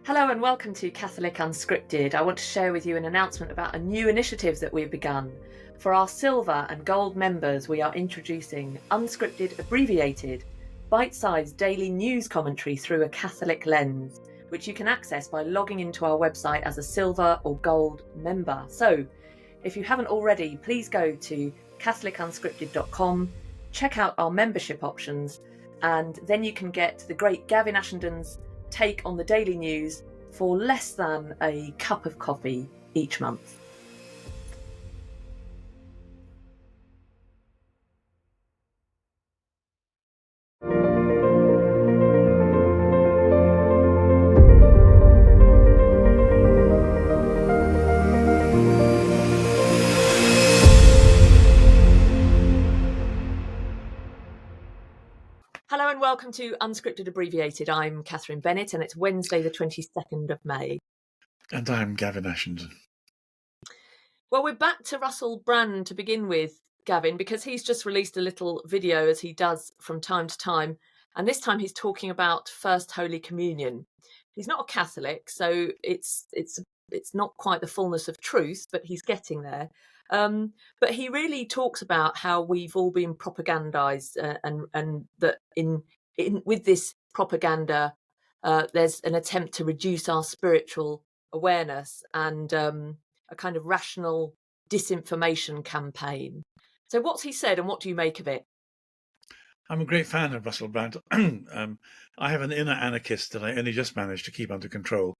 Hello and welcome to Catholic Unscripted. I want to share with you an announcement about a new initiative that we've begun. For our silver and gold members, we are introducing Unscripted Abbreviated, bite-sized daily news commentary through a Catholic lens, which you can access by logging into our website as a silver or gold member. So, if you haven't already, please go to catholicunscripted.com, check out our membership options, and then you can get the great Gavin Ashendon's take on the daily news for less than a cup of coffee each month. Hello and welcome to Unscripted Abbreviated. I'm Catherine Bennett and it's Wednesday the 22nd of May. And I'm Gavin Ashendon. Well, we're back to Russell Brand to begin with, Gavin, because he's just released a little video, as he does from time to time, and this time he's talking about First Holy Communion. He's not a Catholic, so it's not quite the fullness of truth, but he's getting there. But he really talks about how we've all been propagandized, and that in with this propaganda, there's an attempt to reduce our spiritual awareness and a kind of rational disinformation campaign. So what's he said and what do you make of it? I'm a great fan of Russell Brand. I have an inner anarchist that I only just managed to keep under control,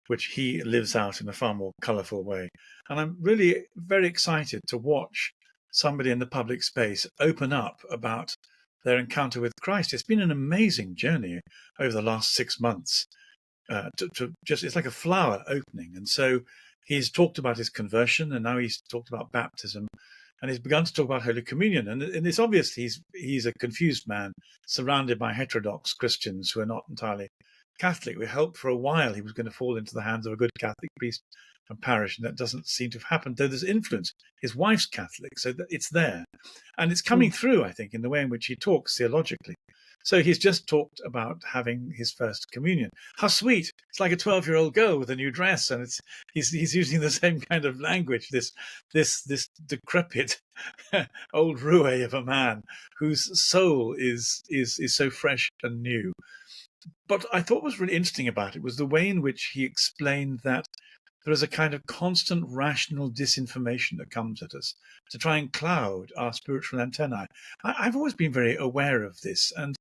which he lives out in a far more colourful way. And I'm really very excited to watch somebody in the public space open up about their encounter with Christ. It's been an amazing journey over the last 6 months. It's like a flower opening. And so he's talked about his conversion, and now he's talked about baptism, and he's begun to talk about Holy Communion. And it's obvious he's a confused man surrounded by heterodox Christians who are not entirely Catholic. We hoped for a while he was going to fall into the hands of a good Catholic priest and parish, and that doesn't seem to have happened, though there's influence. His wife's Catholic, so it's there. And it's coming through, I think, in the way in which he talks theologically. So he's just talked about having his first communion. How sweet! It's like a 12-year-old girl with a new dress, and he's using the same kind of language. This decrepit old roue of a man whose soul is so fresh and new. But I thought was really interesting about it was the way in which he explained that there is a kind of constant rational disinformation that comes at us to try and cloud our spiritual antennae. I've always been very aware of this, and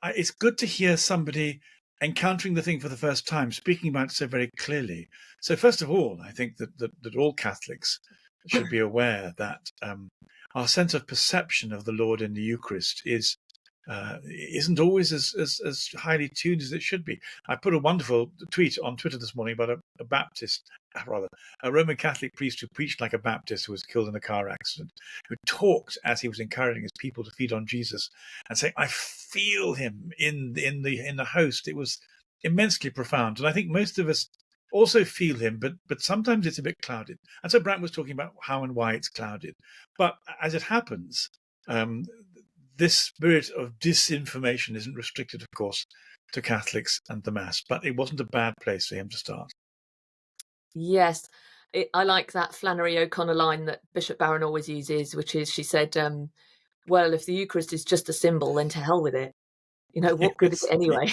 it's good to hear somebody encountering the thing for the first time, speaking about it so very clearly. So first of all, I think that all Catholics should be aware that our sense of perception of the Lord in the Eucharist isn't always as highly tuned as it should be. I put a wonderful tweet on Twitter this morning about a Roman Catholic priest who preached like a Baptist who was killed in a car accident, who talked as he was encouraging his people to feed on Jesus and saying, "I feel him in the host." It was immensely profound, and I think most of us also feel him, but sometimes it's a bit clouded. And so Brant was talking about how and why it's clouded. But as it happens, this spirit of disinformation isn't restricted, of course, to Catholics and the Mass, but it wasn't a bad place for him to start. Yes, I like that Flannery O'Connor line that Bishop Barron always uses, which is, she said, well, if the Eucharist is just a symbol, then to hell with it. You know, what good is it anyway?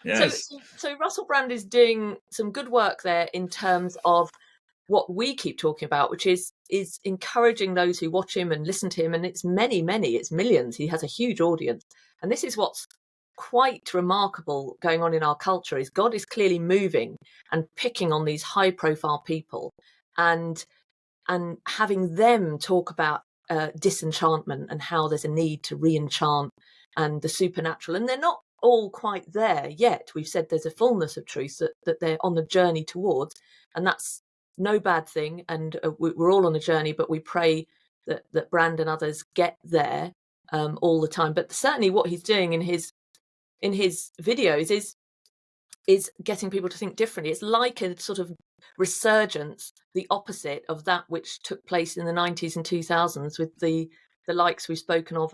Yes. Yes. So Russell Brand is doing some good work there in terms of what we keep talking about, which is encouraging those who watch him and listen to him, and it's many, it's millions. He has a huge audience, and this is what's quite remarkable going on in our culture: is God is clearly moving and picking on these high-profile people, and having them talk about disenchantment and how there's a need to re-enchant and the supernatural, and they're not all quite there yet. We've said there's a fullness of truth that they're on the journey towards, and that's no bad thing, and we're all on a journey, but we pray that Brand and others get there all the time. But certainly what he's doing in his videos is getting people to think differently. It's like a sort of resurgence, the opposite of that which took place in the 90s and 2000s with the likes we've spoken of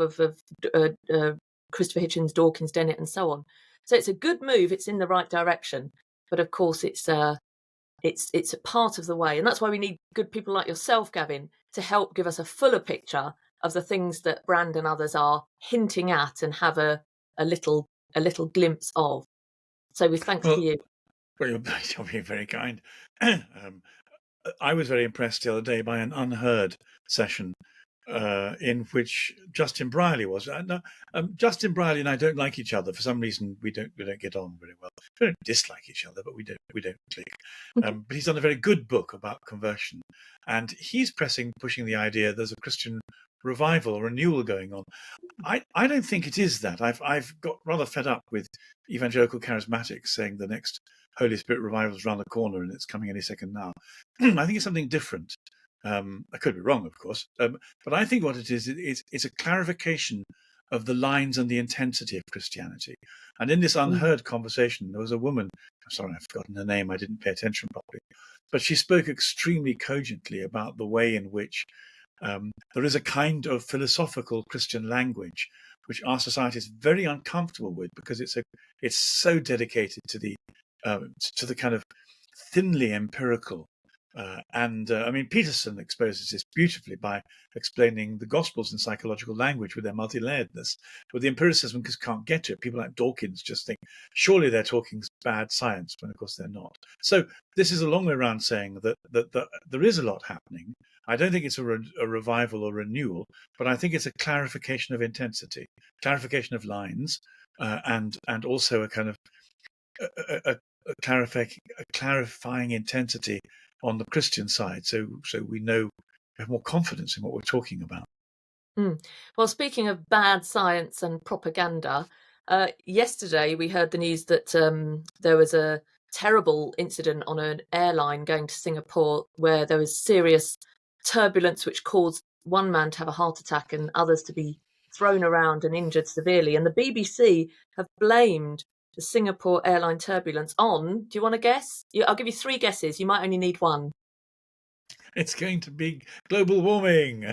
Christopher Hitchens, Dawkins, Dennett, and so on. So it's a good move. It's in the right direction, but of course it's a part of the way, and that's why we need good people like yourself, Gavin, to help give us a fuller picture of the things that Brand and others are hinting at and have a little glimpse of. So we thanks to Well, you. well, you're being very kind. I was very impressed the other day by an unheard session in which Justin Brierley was. No, Justin Brierley and I don't like each other for some reason. We don't get on very well. We don't dislike each other, but we don't click. But he's done a very good book about conversion, and he's pushing the idea there's a Christian revival or renewal going on. I don't think it is that. I've got rather fed up with evangelical charismatics saying the next Holy Spirit revival is around the corner and it's coming any second now. I think it's something different. I could be wrong, of course, but I think what it is, it's a clarification of the lines and the intensity of Christianity. And in this unheard conversation, there was a woman, I'm sorry, I've forgotten her name, I didn't pay attention properly, but she spoke extremely cogently about the way in which there is a kind of philosophical Christian language which our society is very uncomfortable with because it's so dedicated to the kind of thinly empirical. I mean, Peterson exposes this beautifully by explaining the Gospels in psychological language with their multi-layeredness. But the empiricism just can't get to it. People like Dawkins just think, surely they're talking bad science, when of course they're not. So this is a long way around saying that there is a lot happening. I don't think it's a revival or renewal, but I think it's a clarification of intensity, clarification of lines, and also a kind of a clarifying intensity on the Christian side, so we know, we have more confidence in what we're talking about. Well, speaking of bad science and propaganda, yesterday we heard the news that there was a terrible incident on an airline going to Singapore where there was serious turbulence which caused one man to have a heart attack and others to be thrown around and injured severely. And the BBC have blamed the Singapore airline turbulence on, do you want to guess? I'll give you 3 guesses. You might only need one. It's going to be global warming.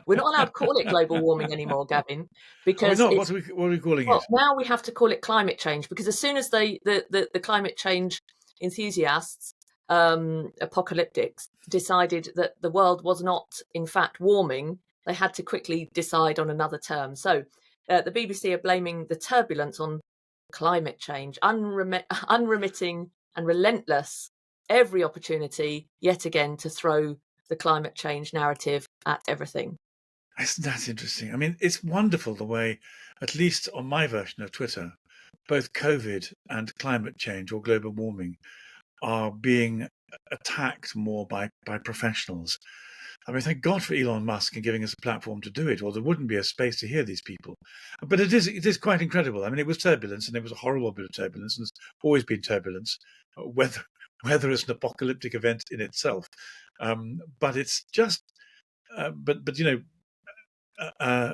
We're not allowed to call it global warming anymore, Gavin, Are we because not? it's, What are we calling well, it? now we have to call it climate change, because as soon as the climate change enthusiasts, apocalyptics, decided that the world was not in fact warming, they had to quickly decide on another term. So the BBC are blaming the turbulence on climate change, unremitting and relentless, every opportunity yet again to throw the climate change narrative at everything. Isn't that interesting? I mean, it's wonderful the way, at least on my version of Twitter, both COVID and climate change or global warming are being attacked more by professionals. I mean, thank God for Elon Musk and giving us a platform to do it, or there wouldn't be a space to hear these people. But it is quite incredible. I mean, it was turbulence, and it was a horrible bit of turbulence, and there's always been turbulence, whether it's an apocalyptic event in itself. But it's just, but you know, uh,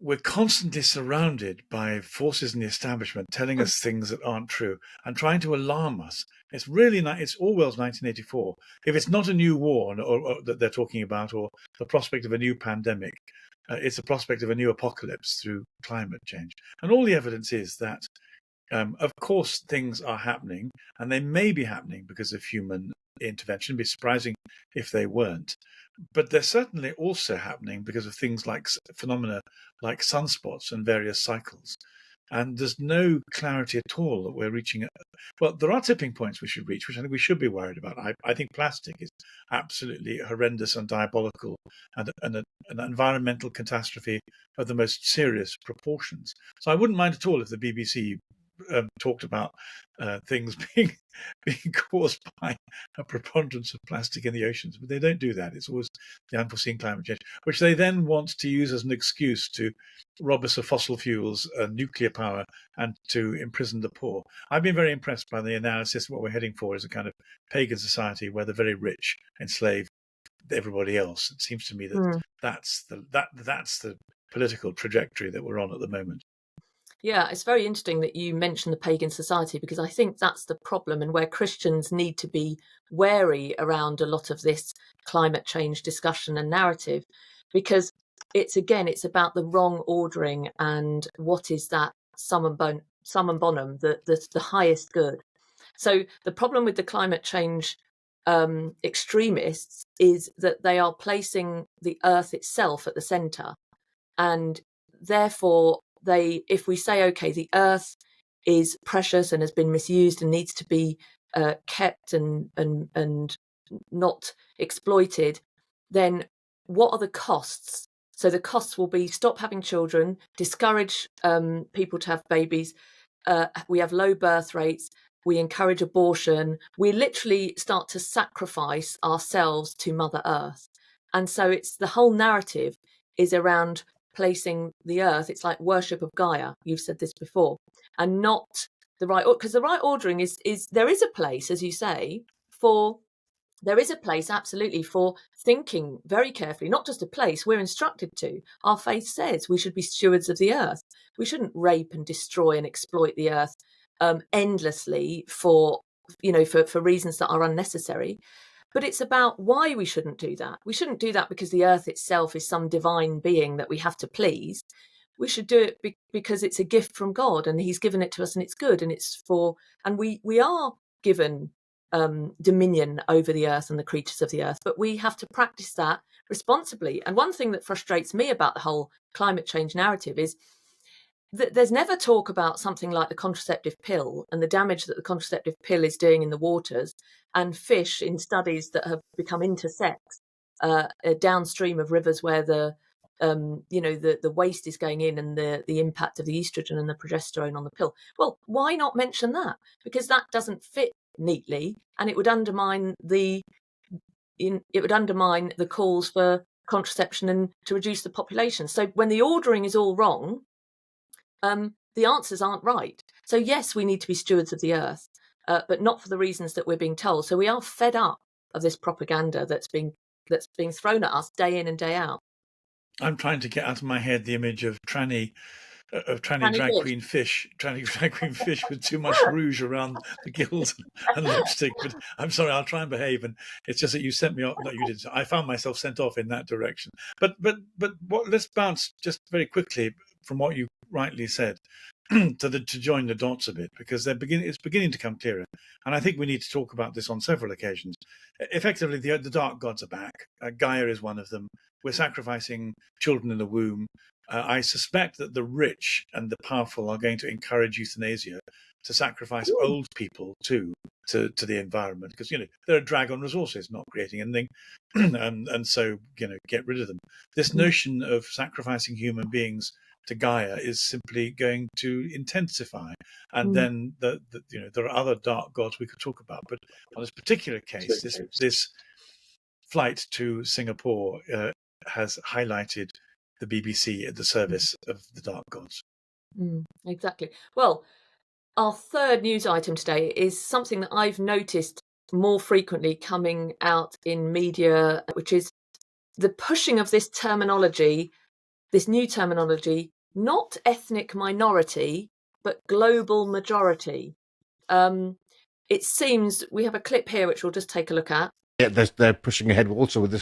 we're constantly surrounded by forces in the establishment telling us things that aren't true and trying to alarm us. It's really it's Orwell's 1984. If it's not a new war or that they're talking about, or the prospect of a new pandemic, it's the prospect of a new apocalypse through climate change. And all the evidence is that, of course, things are happening, and they may be happening because of human intervention. It'd be surprising if they weren't. But they're certainly also happening because of things like phenomena like sunspots and various cycles. And there's no clarity at all that we're reaching. Well, there are tipping points we should reach, which I think we should be worried about. I think plastic is absolutely horrendous and diabolical, and an environmental catastrophe of the most serious proportions. So I wouldn't mind at all if the BBC talked about things being caused by a preponderance of plastic in the oceans, but they don't do that. It's always the unforeseen climate change, which they then want to use as an excuse to rob us of fossil fuels and nuclear power and to imprison the poor. I've been very impressed by the analysis. What we're heading for is a kind of pagan society where the very rich enslave everybody else. It seems to me that that's the political trajectory that we're on at the moment. Yeah, it's very interesting that you mention the pagan society, because I think that's the problem, and where Christians need to be wary around a lot of this climate change discussion and narrative, because it's about the wrong ordering and what is that summum bonum, the highest good. So the problem with the climate change extremists is that they are placing the earth itself at the center, and therefore if we say, okay, the earth is precious and has been misused and needs to be kept and not exploited, then what are the costs? So the costs will be stop having children, discourage people to have babies. We have low birth rates. We encourage abortion. We literally start to sacrifice ourselves to Mother Earth. And so it's the whole narrative is around placing the earth. It's like worship of Gaia. You've said this before, and not the right, because the right ordering is there is a place, as you say, for there is a place absolutely for thinking very carefully, not just a place. We're instructed to. Our faith says we should be stewards of the earth. We shouldn't rape and destroy and exploit the earth endlessly for reasons that are unnecessary. But it's about why we shouldn't do that. We shouldn't do that because the earth itself is some divine being that we have to please. We should do it because it's a gift from God, and He's given it to us, and it's good, and it's for, and we are given dominion over the earth and the creatures of the earth, but we have to practice that responsibly. And one thing that frustrates me about the whole climate change narrative is that there's never talk about something like the contraceptive pill and the damage that the contraceptive pill is doing in the waters, and fish in studies that have become intersex downstream of rivers where the waste is going in, and the impact of the estrogen and the progesterone on the pill. Well, why not mention that? Because that doesn't fit neatly, and it would undermine the calls for contraception and to reduce the population. So when the ordering is all wrong, the answers aren't right. So yes, we need to be stewards of the earth, but not for the reasons that we're being told. So we are fed up of this propaganda that's being thrown at us day in and day out. I'm trying to get out of my head the image of tranny drag queen fish with too much rouge around the gills and lipstick. But I'm sorry, I'll try and behave. And it's just that you sent me off. No, you didn't. I found myself sent off in that direction. But let's bounce just very quickly from what you rightly said to join the dots a bit, because it's beginning to come clearer. And I think we need to talk about this on several occasions. Effectively, the dark gods are back. Gaia is one of them. We're sacrificing children in the womb. I suspect that the rich and the powerful are going to encourage euthanasia, to sacrifice old people too to the environment, because they're a drag on resources, not creating anything, and so get rid of them. This notion of sacrificing human beings to Gaia is simply going to intensify, and then there are other dark gods we could talk about, but on this particular case, this flight to Singapore has highlighted the BBC at the service of the dark gods. Exactly. Well, our third news item today is something that I've noticed more frequently coming out in media, which is the pushing of this terminology, this new terminology, not ethnic minority, but global majority. It seems we have a clip here, which we'll just take a look at. Yeah, they're pushing ahead also with this